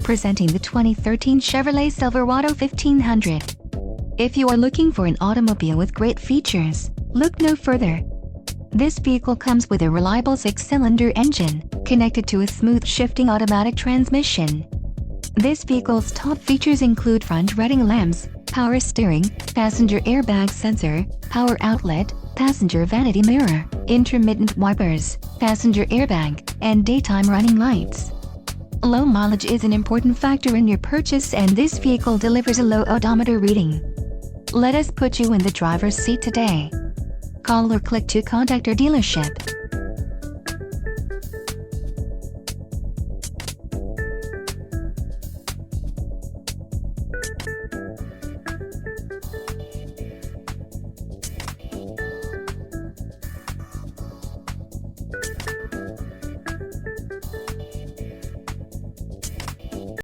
Presenting the 2013 Chevrolet Silverado 1500. If you are looking for an automobile with great features, look no further. This vehicle comes with a reliable 6-cylinder engine, connected to a smooth shifting automatic transmission. This vehicle's top features include front reading lamps, power steering, passenger airbag sensor, power outlet, passenger vanity mirror, intermittent wipers, passenger airbag, and daytime running lights. Low mileage is an important factor in your purchase, and this vehicle delivers a low odometer reading. Let us put you in the driver's seat today. Call or click to contact our dealership.